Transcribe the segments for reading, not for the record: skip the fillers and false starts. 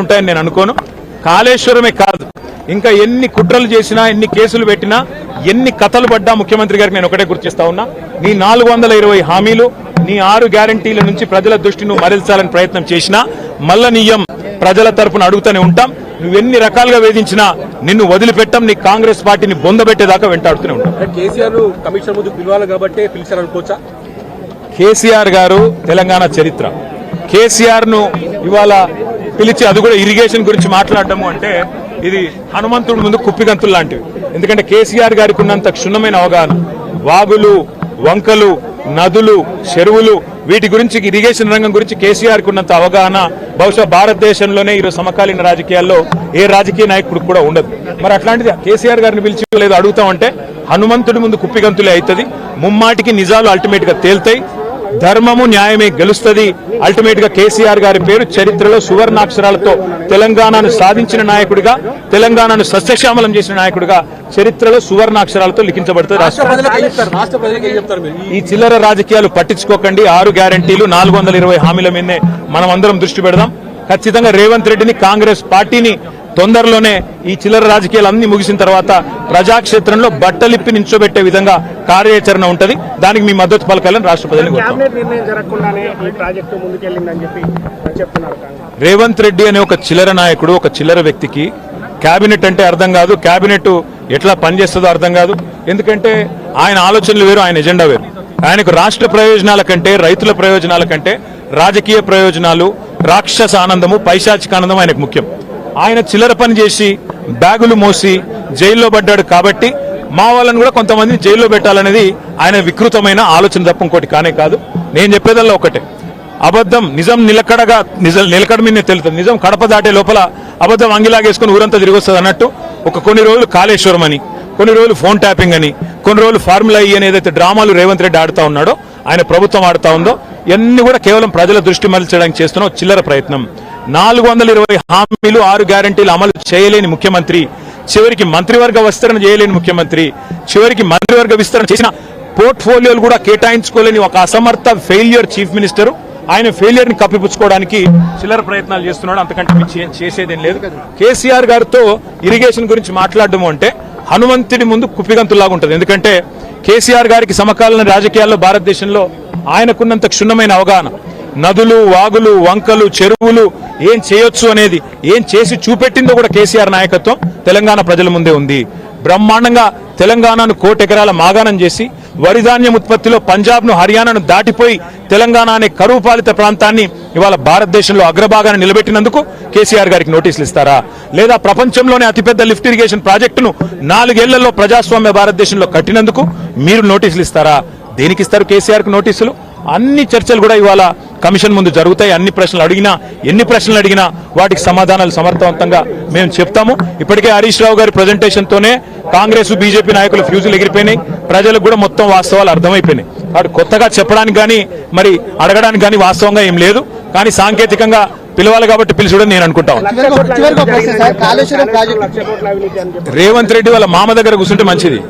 ఉంటాయని నేను అనుకోను. కాళేశ్వరమే కాదు, ఇంకా ఎన్ని కుట్రలు చేసినా, ఎన్ని కేసులు పెట్టినా, ఎన్ని కథలు పడ్డా ముఖ్యమంత్రి గారికి నేను ఒకటే గుర్తిస్తా ఉన్నా, నీ 420 హామీలు, నీ 6 గ్యారంటీల నుంచి ప్రజల దృష్టిని మరల్చాలని ప్రయత్నం చేసినా మళ్ళా నీయం ప్రజల తరపున అడుగుతూనే ఉంటాం. నువ్వెన్ని రకాలుగా వేధించినా నిన్ను వదిలిపెట్టాం, నీ కాంగ్రెస్ పార్టీని బొందబెట్టేదాకా వెంటాడుతూనే ఉంటాం. కేసీఆర్ కమిషన్ ముందు పిలవాలి కాబట్టి పిలిచారనుకోవచ్చా? కేసీఆర్ గారు తెలంగాణ చరిత్ర, కేసీఆర్ ను ఇవాళ పిలిచి అది కూడా ఇరిగేషన్ గురించి మాట్లాడటము అంటే ఇది హనుమంతుడి ముందు కుప్పిగంతులు లాంటివి. ఎందుకంటే కేసీఆర్ గారికి ఉన్నంత క్షుణ్ణమైన అవగాహన, వాగులు, వంకలు, నదులు, చెరువులు, వీటి గురించి, ఇరిగేషన్ రంగం గురించి కేసీఆర్ కు ఉన్నంత అవగాహన బహుశా భారతదేశంలోనే ఈరోజు సమకాలీన రాజకీయాల్లో ఏ రాజకీయ నాయకుడు కూడా ఉండదు. మరి అట్లాంటిది కేసీఆర్ గారిని పిలిచి లేదు అడుగుతామంటే హనుమంతుడి ముందు కుప్పిగంతులే అవుతుంది. ముమ్మాటికి నిజాలు అల్టిమేట్ గా తేల్తాయి, ధర్మము న్యాయమే గెలుస్తుంది. అల్టిమేట్ గా కేసీఆర్ గారి పేరు చరిత్రలో సువర్ణాక్షరాలతో తెలంగాణను సాధించిన నాయకుడిగా, తెలంగాణను సస్యశ్యామలం చేసిన నాయకుడిగా చరిత్రలో సువర్ణాక్షరాలతో లిఖించబడుతుంది. ఈ చిల్లర రాజకీయాలు పట్టించుకోకండి. 6 గ్యారంటీలు, 420 హామీల మీదనే మనం అందరం దృష్టి పెడదాం. ఖచ్చితంగా రేవంత్ రెడ్డిని, కాంగ్రెస్ పార్టీని తొందరలోనే ఈ చిల్లర రాజకీయాలు అన్ని ముగిసిన తర్వాత ప్రజాక్షేత్రంలో బట్టలిప్పి నించోబెట్టే విధంగా కార్యాచరణ ఉంటది. దానికి మీ మద్దతు పలకాలని రాష్ట్ర ప్రజలకు రేవంత్ రెడ్డి అనే ఒక చిల్లర నాయకుడు, ఒక చిల్లర వ్యక్తికి కేబినెట్ అంటే అర్థం కాదు, కేబినెట్ ఎట్లా పనిచేస్తుందో అర్థం కాదు. ఎందుకంటే ఆయన ఆలోచనలు వేరు, ఆయన ఎజెండా వేరు. ఆయనకు రాష్ట్ర ప్రయోజనాల కంటే, రైతుల ప్రయోజనాల కంటే రాజకీయ ప్రయోజనాలు, రాక్షస ఆనందము, పైశాచిక ఆనందం ఆయనకు ముఖ్యం. ఆయన చిల్లర పని చేసి బ్యాగులు మోసి జైల్లో పడ్డాడు కాబట్టి మా వాళ్ళని కూడా కొంతమందిని జైల్లో పెట్టాలనేది ఆయన వికృతమైన ఆలోచన తప్ప ఇంకోటి కానే కాదు. నేను చెప్పేదల్లా ఒకటే, అబద్ధం నిజం నిలకడ మీద తెలుస్తుంది. నిజం కడప దాటే లోపల అబద్ధం అంగిలాగేసుకుని ఊరంతా తిరిగి వస్తుంది అన్నట్టు కొన్ని రోజులు కాళేశ్వరం అని, కొన్ని రోజులు ఫోన్ ట్యాపింగ్ అని, కొన్ని రోజులు ఫార్ములా ఈ అని ఏదైతే డ్రామాలు రేవంత్ రెడ్డి ఆడుతా ఉన్నాడో, ఆయన ప్రభుత్వం ఆడుతా ఉందో, ఇవన్నీ కూడా కేవలం ప్రజల దృష్టి మరల్చడానికి చేస్తున్న చిల్లర ప్రయత్నం. 420 హామీలు, 6 గ్యారంటీలు అమలు చేయలేని ముఖ్యమంత్రి, చివరికి మంత్రివర్గ విస్తరణ చేయలేని ముఖ్యమంత్రి, చివరికి మంత్రివర్గ విస్తరణ చేసిన పోర్ట్ఫోలియోలు కూడా కేటాయించుకోలేని ఒక అసమర్థ ఫెయిల్యూర్ చీఫ్ మినిస్టర్. ఆయన ఫెయిల్యూర్ ని కప్పిపుచ్చుకోవడానికి చిల్లర ప్రయత్నాలు చేస్తున్నాడు. అంతకంటే మించి చేసేదేం లేదు. కేసీఆర్ గారితో ఇరిగేషన్ గురించి మాట్లాడడం అంటే హనుమంతుడి ముందు కుప్పిగంతులాగా ఉంటుంది. ఎందుకంటే కేసీఆర్ గారికి సమకాలీన రాజకీయాల్లో భారతదేశంలో ఆయనకున్నంత క్షుణ్ణమైన అవగాహన, నదులు, వాగులు, వంకలు, చెరువులు ఏం చేయొచ్చు అనేది, ఏం చేసి చూపెట్టిందో కూడా కేసీఆర్ నాయకత్వం తెలంగాణ ప్రజల ముందే ఉంది. బ్రహ్మాండంగా తెలంగాణను 1 కోటి ఎకరాల మాగాణం చేసి, వరిధాన్యం ఉత్పత్తిలో పంజాబ్ ను, హర్యానాను దాటిపోయి తెలంగాణ అనే కరువు పాలిత ప్రాంతాన్ని ఇవాళ భారతదేశంలో అగ్రభాగాన్ని నిలబెట్టినందుకు కేసీఆర్ గారికి నోటీసులు ఇస్తారా? లేదా ప్రపంచంలోనే అతిపెద్ద లిఫ్ట్ ఇరిగేషన్ ప్రాజెక్టును 4 ఏళ్లలో ప్రజాస్వామ్య భారతదేశంలో కట్టినందుకు మీరు నోటీసులు ఇస్తారా? దేనికి ఇస్తారు కేసీఆర్ కు నోటీసులు? అన్ని చర్చలు కూడా ఇవాళ కమిషన్ ముందు జరుగుతాయి. ఎన్ని ప్రశ్నలు అడిగినా వాటికి సమాధానాలు సమర్థవంతంగా మేము చెప్తాము. ఇప్పటికే హరీష్ రావు గారి ప్రజెంటేషన్ తోనే కాంగ్రెస్, బీజేపీ నాయకులు ఫ్యూజులు ఎగిరిపోయినాయి. ప్రజలకు కూడా మొత్తం వాస్తవాలు అర్థమైపోయినాయి. వాడు కొత్తగా చెప్పడానికి కానీ, మరి అడగడానికి కానీ వాస్తవంగా ఏం లేదు. కానీ సాంకేతికంగా పిలవాలి కాబట్టి పిలిచుడని నేను అనుకుంటాను. రేవంత్ రెడ్డి వాళ్ళ మామ దగ్గర కూర్చుంటే మంచిది.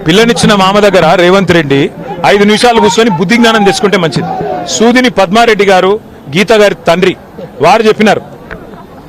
పిల్లనిచ్చిన మామ దగ్గర రేవంత్ రెడ్డి 5 నిమిషాలు కూర్చొని బుద్ధి జ్ఞానం తెచ్చుకుంటే మంచిది. సూదిని పద్మారెడ్డి గారు, గీత గారి తండ్రి, వారు చెప్పినారు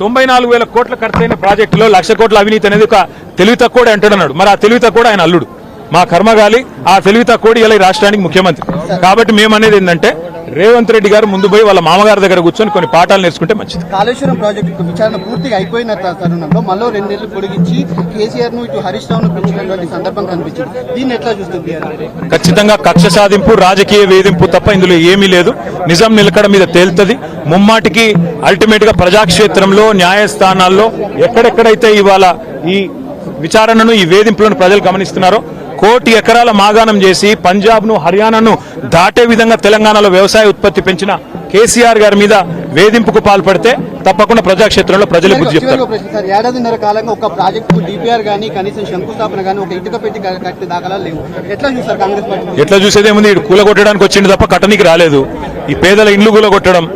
94,000 కోట్ల ఖర్చైన ప్రాజెక్టులో 1,00,000 కోట్ల అవినీతి అనేది ఒక తెలివి తక్కువడే అంటాడన్నాడు. మరి ఆ తెలివి తక్కువ ఆయన అల్లుడు, మా కర్మగాలి. ఆ తెలివి తక్కువ ఇలా రాష్ట్రానికి ముఖ్యమంత్రి. కాబట్టి మేమనేది ఏంటంటే రేవంత్ రెడ్డి గారు ముందు పోయి వాళ్ళ మామగారి దగ్గర కూర్చొని కొన్ని పాఠాలు నేర్చుకుంటే మంచిది. కాళేశ్వరం ప్రాజెక్టు విచారణ పూర్తిగా అయిపోయిన తరుణంలో మళ్ళీ 2 నెలలు పొడిగించి కేసీఆర్ ను ఇటు హరీష్ రావును పెంచినటువంటి సందర్భం కనిపించింది. దీన్ని ఎట్లా చూస్తుంది? ఖచ్చితంగా కక్ష సాధింపు, రాజకీయ వేధింపు తప్ప ఇందులో ఏమీ లేదు. నిజం నిలకడ మీద తేలుతుంది. ముమ్మాటికి అల్టిమేట్ గా ప్రజాక్షేత్రంలో, న్యాయస్థానాల్లో ఎక్కడెక్కడైతే ఇవాళ ఈ విచారణను, ఈ వేధింపులను ప్రజలు గమనిస్తున్నారో, 1 కోటి ఎకరాల మాగాణం చేసి పంజాబ్ ను, హర్యానాను దాటే విధంగా తెలంగాణలో వ్యవసాయ ఉత్పత్తి పెంచిన కేసీఆర్ గారి మీద వేధింపుకు పాల్పడితే తప్పకుండా ప్రజాక్షేత్రంలో ప్రజలు బుద్ధి చెప్తారు. 1.5 ఏళ్ల కాలంగా ఒక ప్రాజెక్టు డిపిఆర్ గానీ, కనీసం శంకుస్థాపన గానీ, ఒక ఇటుక పెట్టి కట్టే దాఖలాలు లేవు. ఎట్లా చూస్తారు కాంగ్రెస్ పార్టీ? ఎట్లా చూసేదేముంది? కూలగొట్టడానికి వచ్చింది తప్ప కట్టనికి రాలేదు. ఈ పేదల ఇండ్లు కూలగొట్టడం,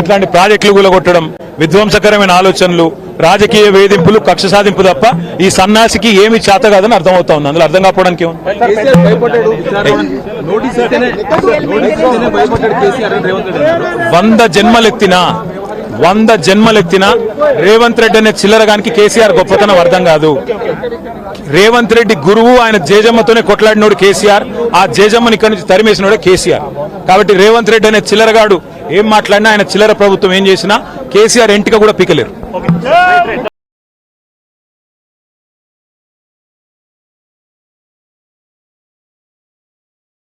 ఇట్లాంటి ప్రాజెక్టులు కూలగొట్టడం, విధ్వంసకరమైన ఆలోచనలు, రాజకీయ వేధింపులు, కక్ష సాధింపు తప్ప ఈ సన్నాసికి ఏమి చేత కాదని అర్థమవుతా ఉంది. అందులో అర్థం కాకపోవడానికి 100 జన్మలెత్తినా 100 జన్మలెత్తినా రేవంత్ రెడ్డి అనే చిల్లరగానికి కేసీఆర్ గొప్పతనం అర్థం కాదు. రేవంత్ రెడ్డి గురువు, ఆయన జేజమ్మతోనే కొట్లాడినోడు కేసీఆర్, ఆ జేజమ్మని ఇక్కడి నుంచి తరిమేసినోడే కేసీఆర్. కాబట్టి రేవంత్ రెడ్డి అనే చిల్లరగాడు ఏం మాట్లాడినా, ఆయన చిల్లర ప్రభుత్వం ఏం చేసినా కేసీఆర్ ఎంటిక కూడా పీకలేరు.